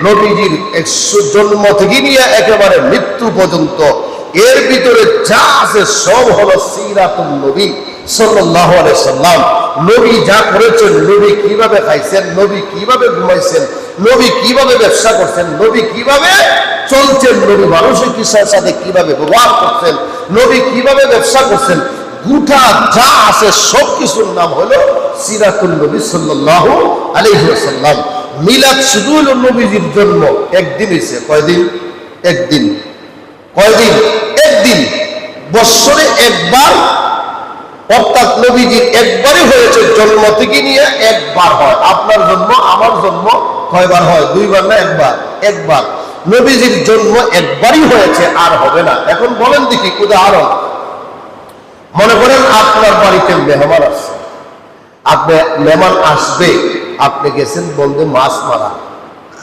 নবীজির জন্ম থেকে নিয়ে একেবারে মৃত্যু পর্যন্ত এর ভিতরে যা আছে সব হলো সিরাতুন নবী সাল্লাল্লাহু আলাইহি সাল্লাম। নবী যা করেছেন, নবী কিভাবে খাইছেন, নবী কিভাবে ঘুমাইছেন, নবী কিভাবে ব্যবসা করছেন, নবী কিভাবে চলছেন, নবী মানুষের সাথে কিভাবে ব্যবহার করছেন, নবী কিভাবে ব্যবসা করছেন, গোটা যা আছে সব কিছুর নাম হলো সিরাতুন নবী সাল্লাল্লাহু আলাইহি ওয়াসাল্লাম। মিলাদ শুধু হলো নবীজির জন্ম একদিন হয়েছে। কয়দিন? একদিন। কয়দিন? একদিন। বৎসরে একবার, অর্থাৎ নবীজির একবারই হয়েছে, জন্ম থেকে নিয়ে একবার হয়। আপনার জন্ম আমার জন্ম কয়বার হয়? দুইবার না একবার? একবার। নবীজির জন্ম একবারই হয়েছে, আর হবে না। এখন বলেন দেখি উদাহরণ, মনে করেন আপনার বাড়িতে মেহমান আসছে, আপনি মেহমান আসবে, আপনি গেছেন বলতে মাছ মারা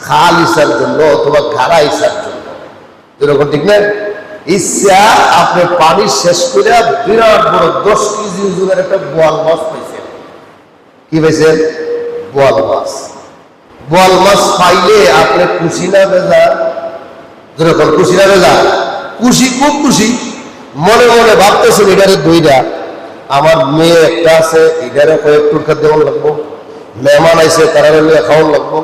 খাল ইসার জন্য অথবা ঘাড়া ইসার জন্য, যেরকম ঠিক না? ইচ্ছা আপনি পানি শেষ করে বিরাট বড় 10 কেজি ওজনের একটা বোয়াল মাছ পাইছেন। কি পাইছেন? বোয়াল মাছ। বোয়াল মাছ পাইলে আপনি খুশি না বেজা? যেরকম খুশি না বেজা? খুশি, খুব খুশি। মনে মনে ভাবতেছেন এটারে দইটা, আমার মেয়ে একটা আছে, এটারে কয়েকটুর দেওয়ান লাগবো, মেহমান আইসে তারা খাওয়ান লাগবো,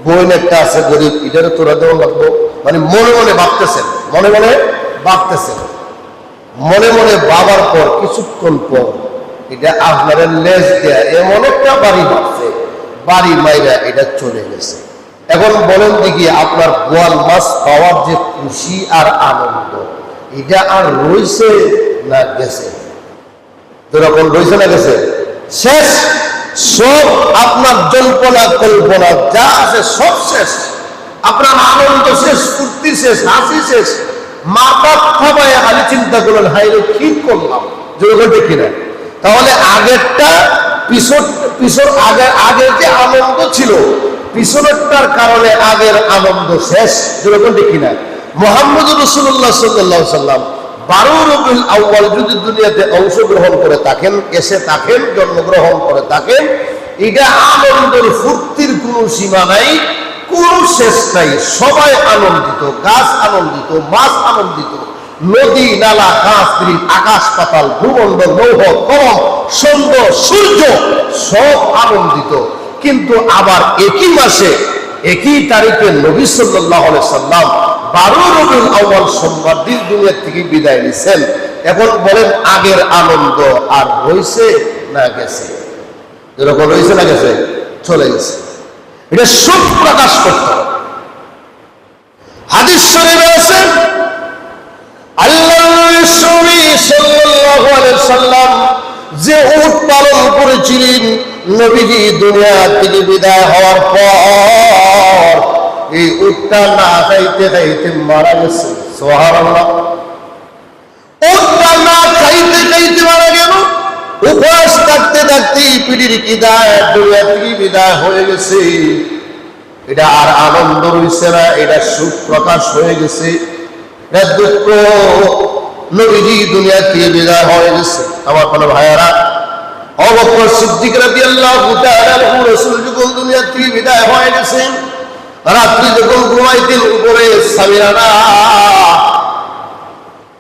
বোন একটা আছে গরিব, এটারে তোরা দেওয়ান লাগবো। মানে মনে মনে ভাবতেছেন, মনে মনে ভাবতেছেন। মনে মনে ভাবার পর কিছুক্ষণ পর এটা আপনার লেজ দেয়া এমন একটা বাড়ি ভাবছে, বাড়ি মাইরা এটা চলে গেছে। এখন বলেন দেখি আপনার বোয়াল মাছ পাওয়ার যে খুশি আর আনন্দ, এটা আর রয়েছে না গেছে? যেরকম রয়েছে না গেছে? শেষ। সব আপনার জল্পনা কল্পনা যা আছে সব শেষ। আপনার আনন্দ শেষ, ফুর্তি শেষ, হাসি শেষ। মাথা থামায় খালি চিন্তা করলেন, হাই রে কি করলাম, যেরকম দেখি না। তাহলে আগেরটা আগের যে আনন্দ ছিল, পিছনেরটার কারণে আগের আনন্দ শেষ, যেরকম দেখি না। মুহাম্মদুর রাসূলুল্লাহ সাল্লাল্লাহু আলাইহি ওয়াসাল্লাম 12 রবিউল আউয়াল যদি দুনিয়াতে অংশগ্রহণ করে থাকেন, এসে থাকেন, জন্মগ্রহণ করে থাকেন, এটা আনন্দের ফুর্তির কোনো সীমা নাই, কোনো শেষ নাই। সবাই আনন্দিত, গাছ আনন্দিত, মাছ আনন্দিত, নদী নালা গাছ আকাশ পাতাল ভূমণ্ডল লৌহ কলম চন্দ্র সূর্য সব আনন্দিত। কিন্তু আবার একই মাসে একই তারিখে নবী সাল্লাল্লাহু আলাইহি সাল্লাম 12 রবিউল আউয়াল সোমবার দিন দুনিয়া থেকে বিদায় নিছেন। এখন বলেন আগের আনন্দ আর রয়েছে না গেছে? যেরকম রয়েছে না গেছে? চলে গেছে। এটা সব প্রকাশ করতে হবে। হাদিস শরীফে আছে আল্লাহর রাসূল সাল্লাল্লাহু আলাইহি সাল্লাম যে উট পালন করেছিলেন, নবীজি দুনিয়া থেকে বিদায় হওয়ার পর এই উটটা না খাইতে খাইতে মারা গেছে। সুবহানাল্লাহ। উটটা না খাইতে খাইতে মারা গেল, উপবাস থাকতে থাকতে পিঠির কিদায় দুনিয়া থেকে বিদায় হয়ে গেছে। এটা আর আনন্দ রয়েছে না, এটা সুখ প্রকাশ হয়ে গেছে। দুঃখ, নবীজি দুনিয়া থেকে বিদায় হয়ে গেছে। আমার কোনো ভাইয়ারা, আবু বকর সিদ্দিক রাদিয়াল্লাহু তাআলা আনহু রাসূল যখন দুনিয়া থেকে বিদায় হয়ে গেছেন, রাত্রি যখন ঘুমাইতেন উপরে সামিরানা,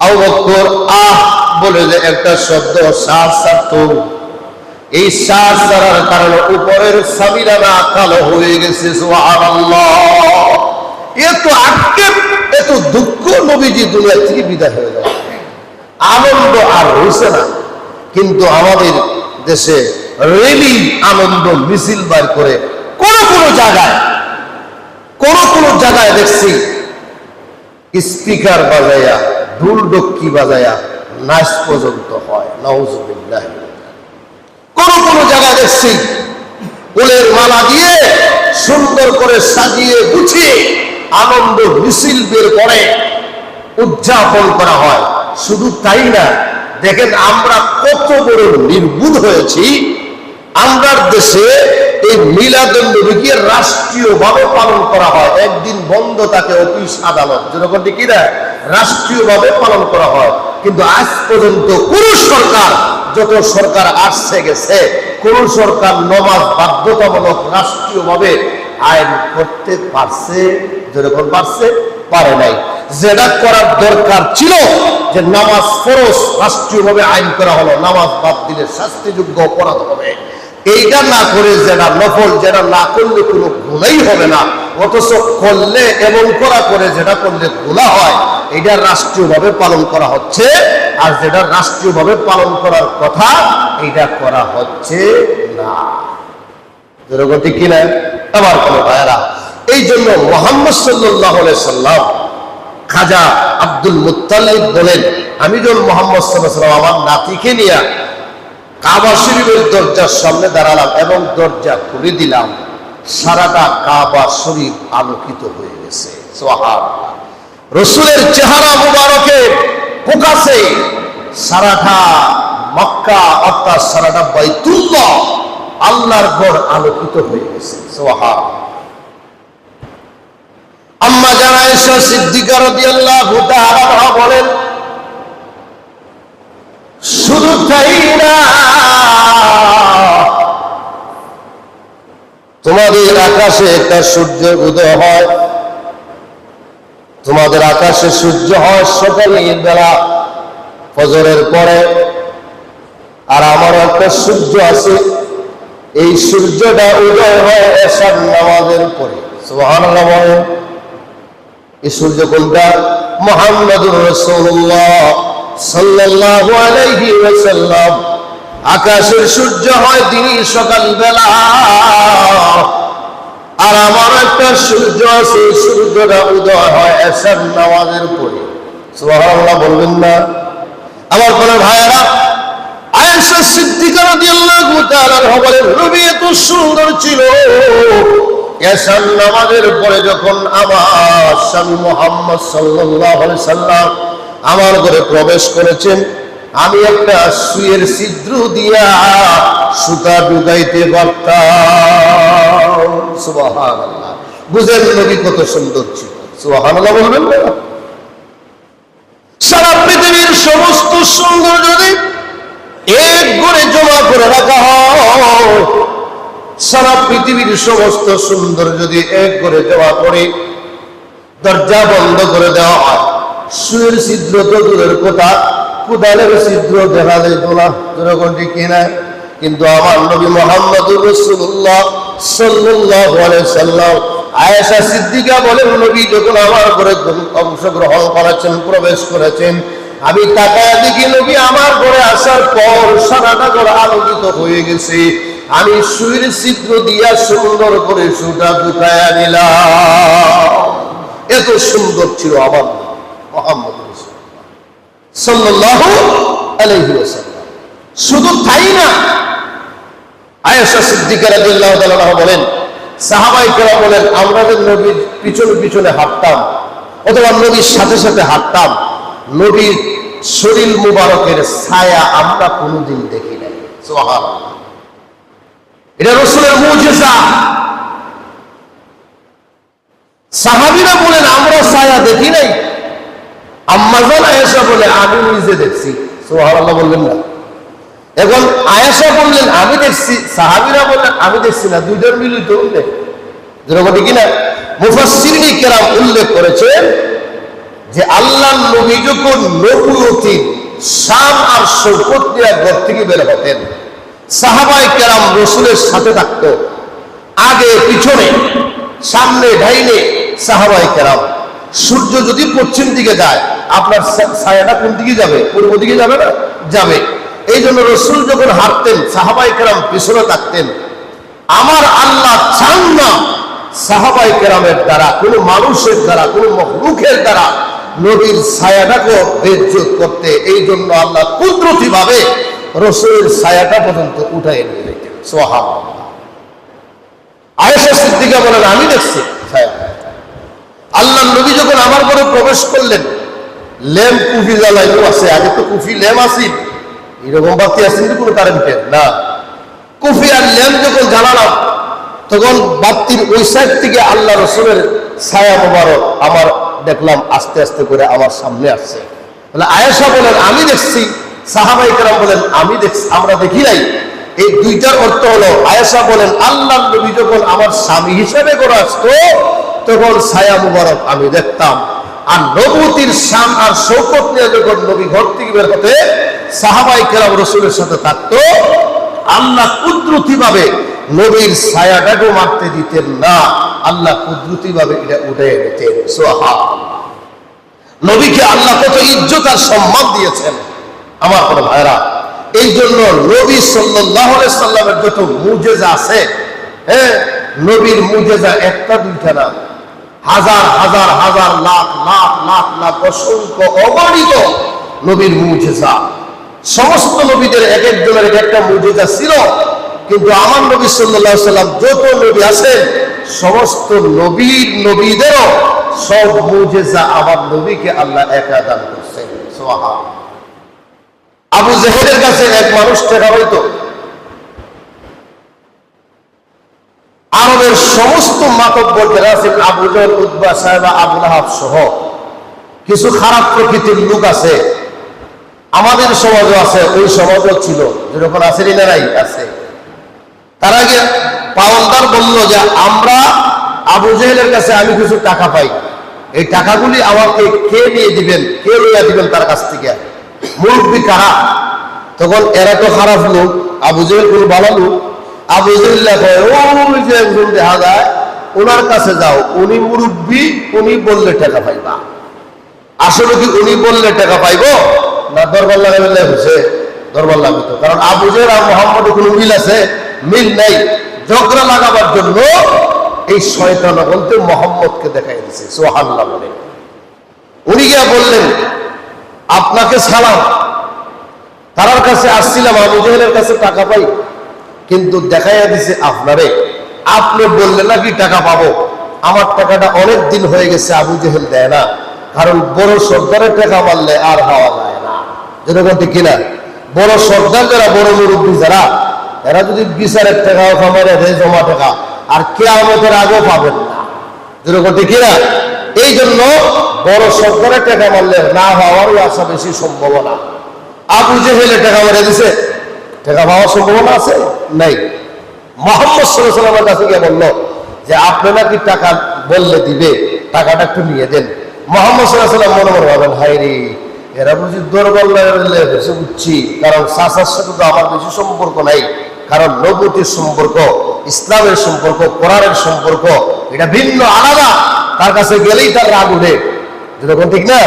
আবু বকর আহ বলে যে একটা শব্দ শ্বাস ছাড়তো, এই শ্বাস ছাড়ার কারণে উপরের সামিরানা কালো হয়ে গেছে। সুবহানাল্লাহ। এত আক্ষেপ, এত দুঃখ, নবীজি দুনিয়া থেকে বিদায় হয়ে গেল, আনন্দ আর হয়েছে না। কিন্তু আমাদের দেশে রেলি আনন্দ মিছিল বার করে কোন জায়গায় দেখছি স্পিকার বাজায়া, ঢুলডক্কি বাজায়া নাচ পর্যন্ত হয়। নাউজুবিল্লাহ। কোন জায়গায় দেখছি ফুলের মালা দিয়ে সুন্দর করে সাজিয়ে গুছিয়ে আনন্দ মিছিল বের করে উদযাপন করা হয়। শুধু তাই না, দেখেন আমরা কত বড় নির্বুধ হয়েছি। আমরা দেশে এই মিলাদুন নবীকে রাষ্ট্রীয়ভাবে পালন করা হয়। একদিন বন্ধ থাকে অফিস আদালত, যেরকম কি না, রাষ্ট্রীয়ভাবে পালন করা হয়। কিন্তু আজ পর্যন্ত কোন সরকার, যত সরকার আসছে গেছে, কোন সরকার নমাজ বাধ্যতামূলক রাষ্ট্রীয়ভাবে আইন করতে পারছে, যেরকম পারছে, পারে নাই। যেটা করার দরকার ছিল যে নামাজ ফরজ রাষ্ট্রীয়ভাবে আইন করা হলো, নামাজ বাদ দিলে শাস্তিযোগ্য অপরাধ হবে, এইটা না করে যেটা নফল, যেটা না করলে কোনো গুনাহই হবে না, অথচ করলে এবং করা করে যেটা করলে গুনাহ হয়, এটা রাষ্ট্রীয়ভাবে পালন করা হচ্ছে। আর যেটা রাষ্ট্রীয়ভাবে পালন করার কথা এটা করা হচ্ছে না। যেরকম ঠিক কিনা আমার কোনো ভাইয়েরা? এই জন্য মুহাম্মদ সাল্লাল্লাহু আলাইহি সাল্লাম খাজা আব্দুল মুত্তালিব বলেন, আমি যখন মুহাম্মদ সাল্লাল্লাহু আলাইহি সাল্লাম আমার নাতিকে নিয়ে কাবা শরীফের দরজার সামনে দাঁড়ালাম এবং দরজা খুলে দিলাম, সারাটা কাবা শরীফ আলোকিত হয়ে গেছে। সুবহানাল্লাহ। রাসূলের চেহারা মুবারকের প্রকাশে সারাটা মক্কা অর্থাৎ সারাটা বাইতুল্লাহ আল্লাহর ঘর আলোকিত হয়ে গেছে। সুবহানাল্লাহ। আম্মা জান আয়েশা সিদ্দিকা রাদিয়াল্লাহু তাআলা আনহা বলেন, শুধু তাই না, তোমাদের আকাশে একটা সূর্য উদয় হয়, তোমাদের আকাশে সূর্য হয় সকালের বেলা ফজরের পরে, আর আমার একটা সূর্য আছে, এই সূর্যটা উদয় হয় এশার নামাজের পরে। সুবহানাল্লাহ বলেন। এই সূর্য কোনটা? মুহাম্মাদুর রাসূলুল্লাহ সাল্লাল্লাহু আলাইহি ওয়াসাল্লাম। আকাশের সূর্য হয় দিনই সকাল বেলা, আর আমার একটা সূর্য আছে, সূর্যটা উদয় হয় এশার নামাজের পরে। সুবহানাল্লাহ বলবেন না? আমার কোন ভাইয়েরা, আয়েশা সিদ্দিকা রাদিয়াল্লাহু তাআলা আনহা বলেন, নবী এত সুন্দর ছিল, এশার নামাজের পরে যখন আমার স্বামী মুহাম্মদ সাল্লাল্লাহু আলাইহি সাল্লাম আমার ঘরে প্রবেশ করেছেন, আমি একটা সুইয়ের ছিদ্র দিয়া সুতা ঢুকাইতে পারতাম। সুবহানাল্লাহ। বুঝেন নবী কত সুন্দর ছিল। সুবহানাল্লাহ বলবেন না? সারা পৃথিবীর সমস্ত সুন্দর যদি এক ঘরে জমা করে রাখা হয়, সারা পৃথিবীর সমস্ত সুন্দর যদি এক ঘরে জমা করে দরজা বন্ধ করে দেওয়া হয়, সুয়ের ছিদ্র তো দূরের কথা, কুদালের ছিদ্র দেখা যায় না, যেরকম ঠিক কিনা? কিন্তু আমার নবী মুহাম্মদুর রাসূলুল্লাহ সাল্লাল্লাহু আলাইহি সাল্লাম, আয়েশা সিদ্দিকা বলেন, নবী যখন আমার ঘরে অংশগ্রহণ করেছেন, প্রবেশ করেছেন, আমি তাকায় দেখি নবী আমার ঘরে আসার পর সারাটা ঘর আলোকিত হয়ে গেছে। আমি সুইর ছিদ্র দিয়া সুন্দর করে সুতা ঢুকায়া নিলাম। এত সুন্দর ছিল আমার মুহাম্মদ সাল্লাল্লাহু আলাইহি ওয়াসাল্লাম। শুধু তাই না, আয়েশা সিদ্দিকা রাদিয়াল্লাহু তাআলা আনহা বলেন, সাহাবায়ে কেরাম বলেন, আমরা যে নবীর পিছনে পিছনে হাঁটতাম অথবা নবীর সাথে সাথে হাঁটতাম, নবীর শরীর মুবারকের ছায়া আমরা কোনোদিন দেখি নাই। সুবহানাল্লাহ। এটা রাসূলের মুজিজা। সাহাবীরা বলেন, আমরা ছায়া দেখি নাই। আম্মা জান আয়েশা বলে, আমি নিজে দেখছি। সুবহানাল্লাহ বললেন না? এখন আয়েশা বললেন আমি দেখছি, সাহাবীরা বললেন আমি দেখছি না, দুইজন মিলিত উল্লেখ। যেরকম কিনা মুফাসসিরিন কেরাম উল্লেখ করেছেন যে আল্লাহর নবী যখন নবুয়তির শান আর শৌকত নিয়ে ঘর থেকে বের হতেন, সাহাবায়ে কেরাম রাসূলের সাথে থাকতো, আগে পিছনে সামনে ডাইনে সাহাবায়ে কেরাম। সূর্য যদি পশ্চিম দিকে যায়, আপনার ছায়াটা কোন দিকে যাবে? পূর্ব দিকে যাবে না? যাবে। এই জন্য রাসূল যখন হাঁটতেন, সাহাবায়ে কেরাম পিছনে থাকতেন। আমার আল্লাহ চান না সাহাবায়ে কেরামের দ্বারা, কোনো মানুষের দ্বারা, কোনো মখলুকের দ্বারা নবীর ছায়াটাকে বেইজ্জত করতে। এই জন্য আল্লাহ কুদরতি ভাবে রাসূলের ছায়াটা পর্যন্ত উঠায় নিয়ে যেতেন। সুবহানাল্লাহ। আয়েশা সিদ্দিকা বলেন, আমি দেখছি ছায়া। আল্লাহ নবী যখন আমার ঘরে প্রবেশ করলেন, ল্যাম্প কুফি জ্বালাইলো আছে, আগে তো কুফি ল্যাম্প আসিল, এরকম বাতি আসেন কোনো কারেন্টের না। কুফি আর ল্যাম্প যখন জ্বালালাম, তখন বাতির ওই সাইড থেকে আল্লাহ রাসূলের ছায়া মোবারক আমার দেখলাম আস্তে আস্তে করে আমার সামনে আসছে। বলে আয়েশা বলেন, আমি দেখছি। সাহাবায়ে কেরাম বলেন, আমি দেখছি, আমরা দেখি নাই। এই দুইটার অর্থ হলো, আয়েশা বলেন আল্লাহ নবী যখন আমার স্বামী হিসেবে করে আসতো তখন ছায়া মুবারক আমি দেখতাম, আর নবুতির শান আর শৌকত নিয়ে যখন নবী ঘর থেকে বের হতে সাহাবাই কেরাম রাসূলের সাথে থাকতো, আল্লাহ কুদরতি ভাবে নবীর ছায়াটাকে মারতে দিতেন না, আল্লাহ কুদরতি ভাবে এটা উঠে নিতেন। সুবহানাল্লাহ। নবীকে আল্লাহ কত ইজ্জত আর সম্মান দিয়েছেন আমার কোনো ভাইরা। এই জন্য নবী সাল্লাল্লাহু আলাইহি সাল্লামের যত মুজিজা আছে, হ্যাঁ, নবীর মুজিজা একটা দুইটা না, হাজার হাজার হাজার লাখ লাখ লাখ লাখ অসংখ্য অগণিত নবীর মুজিজা। সমস্ত নবীদের এক একজনের এক একটা মুজিজা ছিল, কিন্তু আমার নবী সাল্লাল্লাহু আলাইহি সাল্লাম যত নবী আছেন সমস্ত নবীদেরও সব মুজিজা আমার নবীকে আল্লাহ একা দান করছেন। সুবহানাল্লাহ। আবু জেহেলের কাছে এক মানুষ টাকা হইতো, আরবের সমস্ত মাতব্বর যারা আছেন, আবু জেহেল, উতবা, সাইবা, আবু লাহাব সহ কিছু খারাপ প্রকৃতির লোক আছে, আমাদের সমাজও আছে, ওই সমাজও ছিল, যেরকম আছে না নাই আছে। তার আগে পাওয়ালদার বলল যে আমরা আবু জেহেলের কাছে আমি কিছু টাকা পাই, এই টাকাগুলি আমাকে কে নিয়ে দিবেন, কে লইয়া দিবেন তার কাছ থেকে। মুরব্বী কারা? তখন এরা তো খারাপ লোক, আবু জেহেল কোনো ভালো লোক। আবু জেহেল কয়, ওই যে একজন দেখা যায় ওনার কাছে যাও, উনি মুরব্বী, উনি বললে টাকা পাইবা। আসলে কি উনি বললে টাকা পাইবো না দরবার লাগাইলে হচ্ছে? দরবার লাগাইতো, কারণ আবু জেহেল আর মোহাম্মদের কোনো মিল আছে? মিল নাই। ঝগড়া লাগাবার জন্য এই শয়তান বলতে মোহাম্মদকে দেখাই দিছে। সুবহানাল্লাহ বলে উনি গিয়া বললেন, আপনাকে সালাম, তার কাছে আসছিলাম, আবু জেহেলের কাছে টাকা পাই, কিন্তু দেখাইয়া দিছে আপনারে, আপনি বললেন নাকি টাকা পাবো, আমার টাকাটা অনেক দিন হয়ে গেছে আবু জেহেল দেয় না, কারণ বড় সর্দারের টাকা মারলে আর পাওয়া যায় না। যেরকম ঠিক কিনা? বড় সর্দার যারা, বড় মুরব্বী যারা, এরা যদি বিচারের টাকাও খামারে দেয় জমা টাকা, আর কিয়ামতের আগেও পাবেন না। যেরকম ঠিক কিনা? এই জন্য বড় সর্দারের টাকা মারলে না হওয়ারই আশা বেশি সম্ভাবনা। আবু জেহেলে টাকা মেরে দিছে, টাকা পাওয়ার সম্ভাবনা আছে নাই। মুহাম্মদ সাল্লাল্লাহু আলাইহি ওয়াসাল্লামের কাছে গিয়ে বলল যে আপনি নাকি টাকা বললে দিবে, টাকাটা একটু নিয়ে দেন। মুহাম্মদ সাল্লাল্লাহু আলাইহি ওয়াসাল্লাম মনে মনে ভাবেন, হায় রে, এরা বুঝি দরবার লাগাইলে বেশি বুঝছি, কারণ চাচার সাথে তো আমার বেশি সম্পর্ক নাই, কারণ নবুতির সম্পর্ক, ইসলামের সম্পর্ক, কোরআনের সম্পর্ক এটা ভিন্ন, আলাদা। তার কাছে গেলেই তার রাগ উঠে, যেরকম ঠিক না?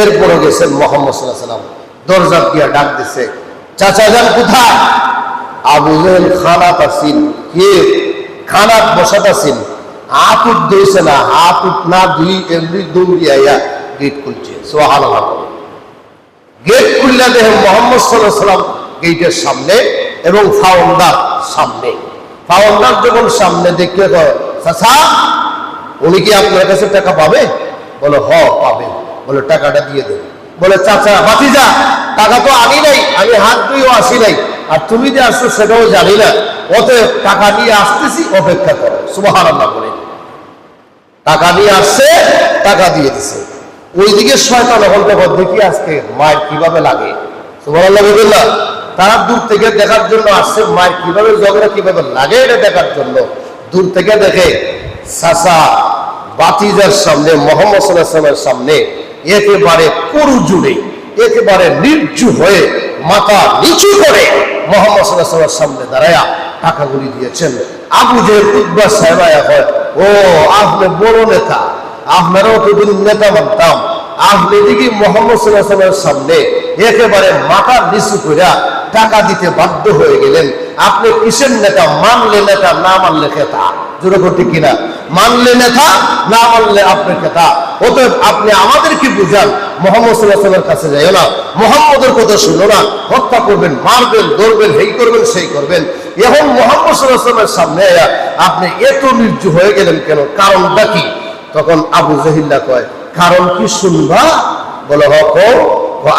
এরপরে গেছেন মুহাম্মদ সাল্লাল্লাহু আলাইহি ওয়াসাল্লাম, দরজা দিয়া ডাক দিছে, চাচা যান কোথায়? আবু জেহেল খানাত আসিন, কে খানাত বসাত আসিন, হাত উঠ দিয়েছে না, হাত উঠ না দুই এমনি দৌড়ি আইয়া গেট খুলছে। সুবহানাল্লাহ। গেট খুললে দেখে মুহাম্মদ সাল্লাল্লাহু আলাইহি ওয়াসাল্লাম গেটের সামনে এবং ফাউন্ডার সামনে। ফাউন্ডার যখন সামনে দেখে কয়, চাচা উনি কি আপনার কাছে টাকা পাবে? বলে হ পাবে। বলে টাকাটা দিয়ে দেবে। বলে চাচা, ভাতিজা, টাকা তো আনি নাই, আমি হাত ধুয়েও আসি নাই, আর তুমি যে আসছো সেটাও জানি না, অতএব টাকা নিয়ে আসতেছি, অপেক্ষা করো। সুবহানাল্লাহ বলে টাকা নিয়ে আসছে, টাকা দিয়ে দিছে। ওইদিকে শয়তান বলতে দেখি আজকে মায়ের কিভাবে লাগে। সুবহানাল্লাহ বলবেন না? তারা দূর থেকে দেখার জন্য আসছে, মায়ের কিভাবে ঝগড়া কিভাবে লাগে এটা দেখার জন্য। দূর থেকে দেখে চাচা ভাতিজার সামনে, মুহাম্মদ সাল্লাল্লাহু আলাইহি ওয়াসাল্লামের সামনে একেবারে করু জুড়ে, একেবারে নির্জু হয়ে মাথা নিচু করে মুহাম্মদ সাল্লাল্লাহু আলাইহি ওয়াসাল্লামের সামনে দাঁড়ায়া টাকাগুলি দিয়েছেন। আবু জেহেল, উতবা, সাইবা হয়, ও আপনি বড় নেতা, আপনারাও তো নেতা মানতাম, আপনি দেখি মুহাম্মদ সাল্লাল্লাহু আলাইহি ওয়াসাল্লামের সামনে একেবারে মাথা নিচু কইরা টাকা দিতে বাধ্য হয়ে গেলেন। আপনি কিসের নেতা? মানলে নেতা, না মানলে খেতা। জোরে করতে কিনা? মানলে নেতা, না মানলে আপনি খেতা। অতএব আপনি আমাদেরকে বুঝান, মুহাম্মদ সাল্লাল্লাহু আলাইহি ওয়াসাল্লামের কাছে যাইও না, মুহাম্মদের কথা শুনো না, হত্যা করবেন, মারবেন, ধরবেন, এই করবেন, সেই করবেন। এখন মুহাম্মদ সাল্লাল্লাহু আলাইহি ওয়াসাল্লামের সামনে আপনি এত নির্জু হয়ে গেলেন কেন? কারণটা কি? তখন আবু জেহেল কয়, কারণ কি শুনবা? বলে হক,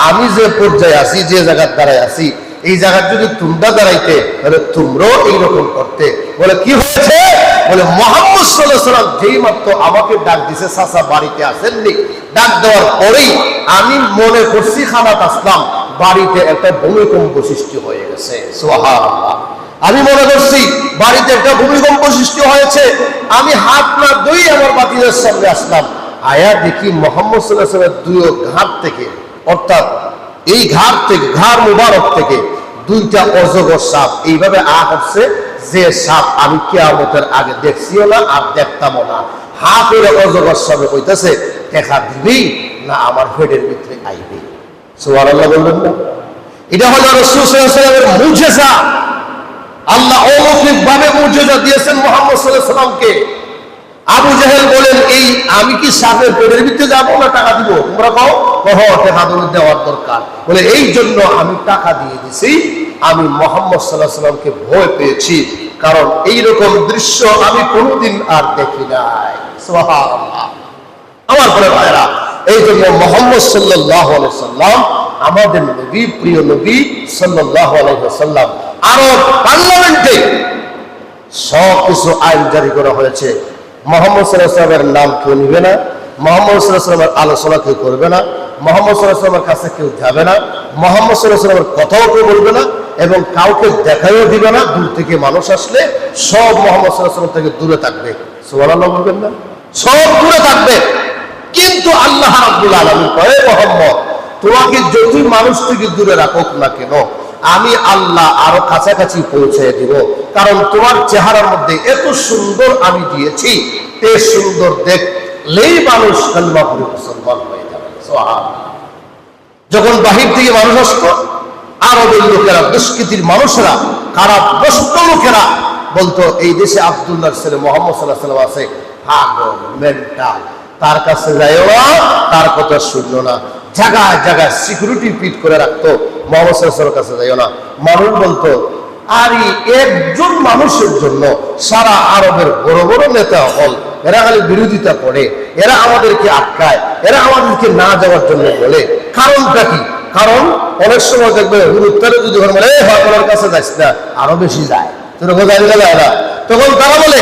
আমি যে পর্যায়ে আছি, যে জায়গায় দাঁড়ায় আছি, এই জায়গায় যদি তোমরা দাঁড়াইতে তাহলে তোমরাও এইরকম করতে। বলে কি হয়েছে? বলে মুহাম্মদ সাল্লাল্লাহু আলাইহি ওয়াসাল্লাম যেই মাত্র আমাকে ডাক দিছে, চাচা বাড়িতে আসেননি, ডাক দেওয়ার পরেই আমি মনে করছি খানাত আসলাম, বাড়িতে একটা ভূমিকম্প সৃষ্টি হয়ে গেছে। সুবহানাল্লাহ। আমি মনে করছি বাড়িতে একটা ভূমিকম্প সৃষ্টি হয়েছে, আমি হাত না ধুই আমার বাতিলের সামনে আসলাম, আয়া দেখি মুহাম্মদ সাল্লাল্লাহু আলাইহি ওয়াসাল্লামের দুই ঘাট থেকে, অর্থাৎ এই ঘাট থেকে, ঘাড় মুবারক থেকে দুইটা অজগর সাপ এইভাবে হচ্ছে, যে সাপ আমি কিয়ামতের আগে দেখছিও না আর দেখতামও না। হা করে অজগর সাপে কইতেছে, দেখা দিবি না আমার পেটের ভিতরে আইবি। সুবহানাল্লাহ বলবেন না? এটা হলো রাসূল সাল্লাল্লাহু আলাইহি ওয়াসাল্লামের মুজিজা। আল্লাহ অলৌকিক ভাবে মুজিজা দিয়েছেন মুহাম্মদ সাল্লাল্লাহু আলাইহি ওয়াসাল্লামকে। আবু জাহেল বলেন, এই আমি কি সাপের পেটের ভিতরে যাবো না টাকা দিব? তোমরা কও, টাকা দেওয়ার দরকার। বলে এই জন্য আমি টাকা দিয়ে দিছি, আমি মুহাম্মদ সাল্লাল্লাহু আলাইহি ওয়াসাল্লামকে ভয় পেয়েছি, কারণ এইরকম দৃশ্য আমি কোনোদিন আর দেখি নাই। সুবহানাল্লাহ। আমার পরে ভাইরা, এই জন্য মুহাম্মদ সাল্লাল্লাহু আলাইহি ওয়াসাল্লাম আমাদের নবী, প্রিয় নবী সাল্লাল্লাহু আলাইহি ওয়াসাল্লাম, আরব পার্লামেন্টে সব কিছু আইন জারি করা হয়েছে। মুহাম্মদ সাল্লাল্লাহু আলাইহি ওয়াসাল্লামের নাম কেউ নিবে না, মুহাম্মদ সাল্লাল্লাহু আলাইহি ওয়াসাল্লামের আলোচনা কেউ করবে না, মুহাম্মদ সাল্লাল্লাহু আলাইহি ওয়াসাল্লামের কাছে কেউ যাবে না, মুহাম্মদ সাল্লাল্লাহু আলাইহি ওয়াসাল্লামের কথাও কেউ বলবে না, এবং কাউকে দেখাইও দিবে না। দূর থেকে মানুষ আসলে সব মুহাম্মদ সাল্লাল্লাহু আলাইহি ওয়াসাল্লাম থেকে দূরে থাকবে। সুবহানাল্লাহ বলবেন না? সব দূরে থাকবে। কিন্তু আল্লাহ রাব্বুল আলামিন কয়, মুহাম্মদ তোমাকে যতই মানুষ থেকে দূরে রাখুক না কেন, আমি আল্লাহ আরো কাছাকাছি পৌঁছে দিব, কারণ তোমার চেহারার মধ্যে এত সুন্দর আমি দিয়েছি, এ সুন্দর দেখলেই মানুষ কালিমা পড়ে মুসলমান হয়ে যাবে। সুবহানাল্লাহ। যখন বাহির থেকে মানুষ আসতো, আরবের লোকেরা, দুষ্কৃতির মানুষরা, কারাগ্রস্ত লোকেরা বলতো, এই দেশে আব্দুল্লাহর ছেলে মুহাম্মদ সাল্লাল্লাহু আলাইহি ওয়াসাল্লাম আছে, পাগল, মেন্টাল, তার কাছে যাইও না, তার কথা শুনলো না। জায়গায় জায়গায় সিকিউরিটি পিট করে রাখতো, মুহাম্মদ সাল্লাল্লাহু আলাইহি ওয়াসাল্লামের কাছে যাইও না। মানুষ বলতো, আরে একজন মানুষের জন্য সারা আরবের বড় বড় নেতা হল, এরা খালি বিরোধিতা করে, এরা আমাদেরকে আটকায়, এরা আমাদেরকে না যাওয়ার জন্য বলে। কারণটা কি? কারণ অনেক সময় দেখবে উত্তরে যদি বলে ওনার কাছে যাইস না, আরো বেশি যায়, যায় না। তখন তারা বলে,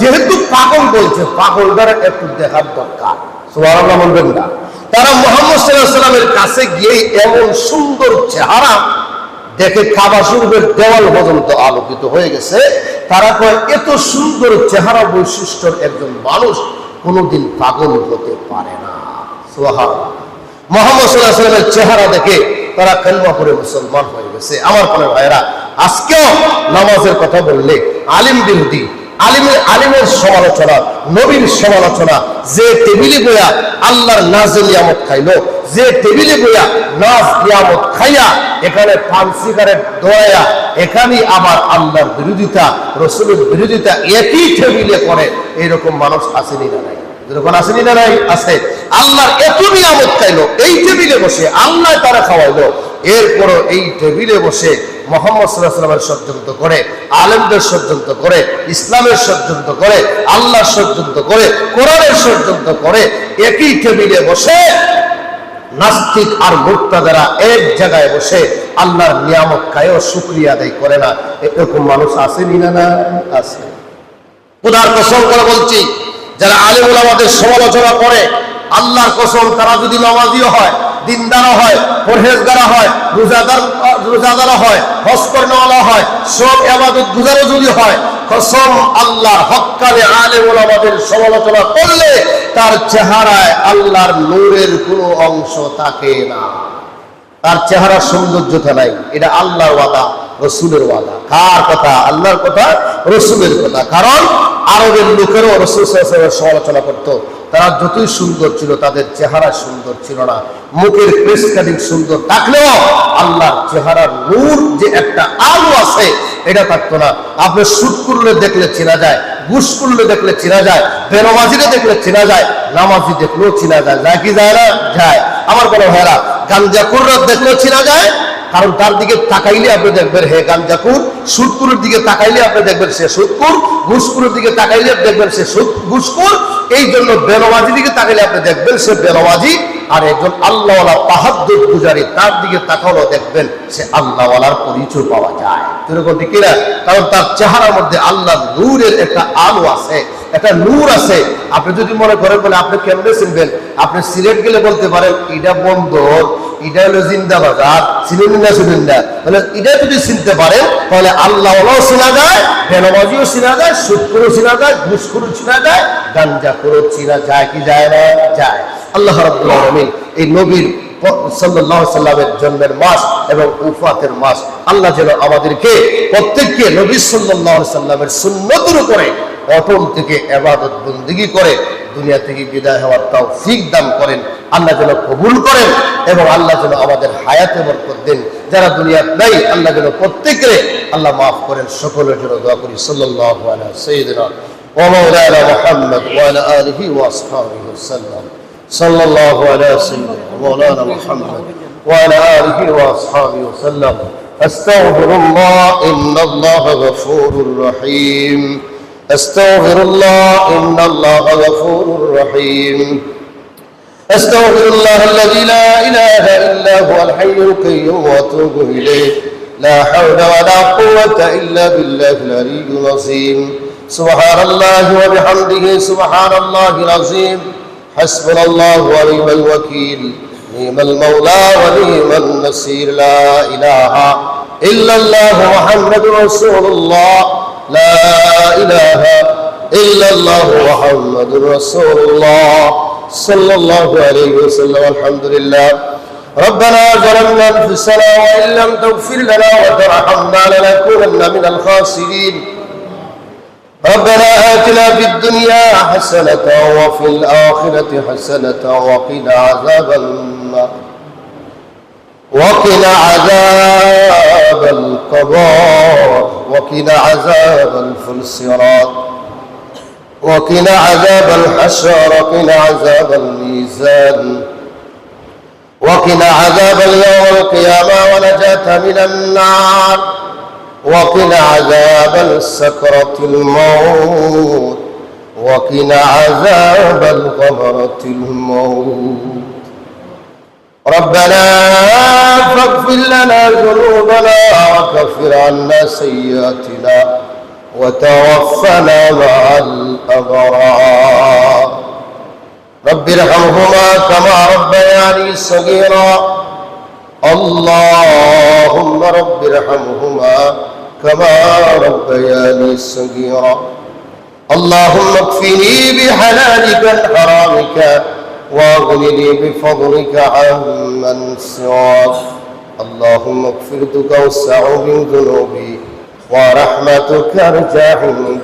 যেহেতু পাগল বলছে, পাগলটার একটু দেখার দরকার। সুবহানাল্লাহ বলবেন না? তারা মুহাম্মদ সাল্লাল্লাহু আলাইহি ওয়াসাল্লামের কাছে গিয়ে এমন সুন্দর চেহারা দেখে কাবা শরীফের দেওয়াল পর্যন্ত আলোকিত হয়ে গেছে। তারা কয়, এত সুন্দর চেহারা বৈশিষ্ট্যের একজন মানুষ কোনোদিন পাগল হতে পারে না। সুবহানাল্লাহ। মুহাম্মদ সাল্লাল্লাহু আলাইহি ওয়াসাল্লামের চেহারা দেখে তারা কালিমা পড়ে মুসলমান হয়ে গেছে। আমার প্রিয় ভাইরা, আজকেও নামাজের কথা বললে আলিম বিরোধী, আলিমের সমালোচনা, নবীর সমালোচনা, যে টেবিলে বইয়া আল্লাহর নাজেল নিয়ামত খাইলো, যে টেবিলে বইয়া নাজ নিয়ামত খাইয়া এখানে পান সিগারেট দোয়া, এখানেই আবার আল্লাহর বিরোধিতা, রসুলের বিরোধিতা একই টেবিলে করে, এইরকম মানুষ আসেনি না নাই? যখন আসেনি না নাই? আছে। আল্লাহর এত নিয়ামত খাইলো, এই টেবিলে বসে আল্লাহ তারা খাওয়াইলো, এরপরও এই টেবিলে বসে মুহাম্মদ সাল্লাল্লাহু আলাইহি ওয়াসাল্লামের ষড়যন্ত্র করে, আলেমদের ষড়যন্ত্র করে, ইসলামের ষড়যন্ত্র করে, আল্লাহর ষড়যন্ত্র করে, কোরআনের ষড়যন্ত্র করে, একই টেবিলে বসে নাস্তিক আর মুরতাদিরা এক জায়গায় বসে আল্লাহর নিয়ামত খায়ও শুকরিয়া আদায় করে না। এরকম মানুষ আসেনি না? আছে। খোদার কসম করে বলছি, যারা আলেম ওলামাদের সমালোচনা করে, আল্লাহর কসম, তারা যদি নামাজিও হয়, দিনদারও হয়, পরহেজগার হয়, রোজাদার হয়, হজ করেওয়ালা হয়, সব ইবাদত গুজারও যদি হয়, কসম আল্লাহর হক্কানে আলেম ওলামাদের সমালোচনা করলে তার চেহারায় আল্লাহর নূরের কোনো অংশ থাকে না, তার চেহারার সৌন্দর্যতা নাই। এটা আল্লাহর ওয়াদা, রসুলের ওয়াদা। কার কথা? আল্লাহর কথা, রসুলের কথা। কারণ আরবের লোকেরও রাসূল সাল্লাল্লাহু আলাইহি ওয়াসাল্লামের সমালোচনা করতো। তারা যতই সুন্দর ছিল, তাদের চেহারা সুন্দর ছিল না। মুখের ফেস কাটিং সুন্দর থাকলেও আল্লাহর চেহারার নূর যে একটা আলো আছে, এটা থাকতো না। আপনি শুট করলে দেখলে চেনা যায়, ঘুষ করলে দেখলে চেনা যায়, বেনামাজিরে দেখলে চেনা যায়, নামাজি দেখলেও চেনা যায়। যায় কি যায় না? যায়। আমার কোনো ভাইরা, গাঞ্জাখোররা দেখলেও চেনা যায়, কারণ তার দিকে তাকাইলে আপনি দেখবেন হে গাঞ্জাখোর, সুদখোরের দিকে তাকাইলে আপনি দেখবেন সে সুদখোর, ঘুষখোরের দিকে তাকাইলে দেখবেন সে ঘুষখোর। এই জন্য বেনামাজির দিকে তাকাইলে আপনি দেখবেন সে বেনামাজি, আর একজন আল্লাহওয়ালা তাহাজ্জুদ গুজারি, তার দিকে তাকালেও দেখবেন সে আল্লাহওয়ালার পরিচয় পাওয়া যায়। এরকম ঠিক না? কারণ তার চেহারার মধ্যে আল্লাহর নূরের একটা আলো আছে, একটা নূর আছে। আপনি যদি মনে করেন বলে আপনি কেমনে চিনবেন, আপনি সিলেট গেলে বলতে পারেন এটা বন্দর, এটা হলো জিন্দাবাদ। আর চিনুন না শুনুন না, তাহলে এটা যদি চিনতে পারেন তাহলে আল্লাহ চিনা যায়, বেনামাজিও চিনা যায়, সুদখোরও চিনা যায়, ঘুষখোরও চিনা যায়, গাঞ্জাখোরও চিনা যায় কি যায় না? যায়। আল্লাহ রাব্বুল আলামিন এই নবীর সাল্লাল্লাহু আলাইহি সাল্লামের জন্মের মাস এবং উফাতের মাস, আল্লাহ যেন আমাদেরকে প্রত্যেককে নবী সাল্লাল্লাহু আলাইহি সাল্লামের সুন্নতের উপরে অটল থেকে ইবাদত বন্দেগী করে দুনিয়া থেকে বিদায় হওয়ার তৌফিক দান করেন। আল্লাহ যেন কবুল করেন এবং আল্লাহ যেন আমাদের হায়াতে বরকত দেন। যারা দুনিয়াতে নাই আল্লাহ যেন প্রত্যেককে আল্লাহ মাফ করেন। সকলের জন্য দোয়া করি। সাল্লাল্লাহু আলা সাইয়্যিদিনা ওয়া মাওলানা মুহাম্মদ ওয়া আলা আলিহি ওয়া আসহাবিহি ওয়াসাল্লাম। সাল্লাল্লাহু আলা সাইয়্যিদিনা মাওলানা মুহাম্মদ ওয়া আলা আলিহি ওয়া আসহাবিহি ওয়াসাল্লাম। আস্তাগফিরুল্লাহ ইন্নাল্লাহা গফুরুর রহিম। أستغفر الله إن الله غفور رحيم. أستغفر الله الذي لا إله إلا هو الحي القيوم وأتوب إليه. لا حول ولا قوة إلا بالله العلي العظيم. سبحان الله وبحمده سبحان الله العظيم. حسبنا الله ونعم الوكيل. نعم المولى ونعم النصير. لا إله إلا الله محمد رسول الله. لا إله إلا الله محمد رسول الله صلى الله عليه وسلم. الحمد لله. ربنا ظلمنا أنفسنا وإن لم تغفر لنا وترحمنا لنكونن من الخاسرين. ربنا آتنا في الدنيا حسنة وفي الآخرة حسنة وقنا عذاب النار وقنا عذاب القبر وقنا عذاب الفلسرات وقنا عذاب الحشر وقنا عذاب الميزان وقنا عذاب اليوم القيامة ونجاة من النار وقنا عذاب السكرة الموت وقنا عذاب الغمرة الموت. ربنا فاغفر لنا ذنوبنا وكفر عنا سيئاتنا وتوفنا مع الأبرار. رب ارحمهما كما ربياني صغيرا. اللهم رب ارحمهما كما ربياني صغيرا. اللهم اكفني بحلالك عن حرامك واغنني بفضلك عمن سواك. اللهم مغفرتك أوسع من ذنوبي ورحمتك أرجح من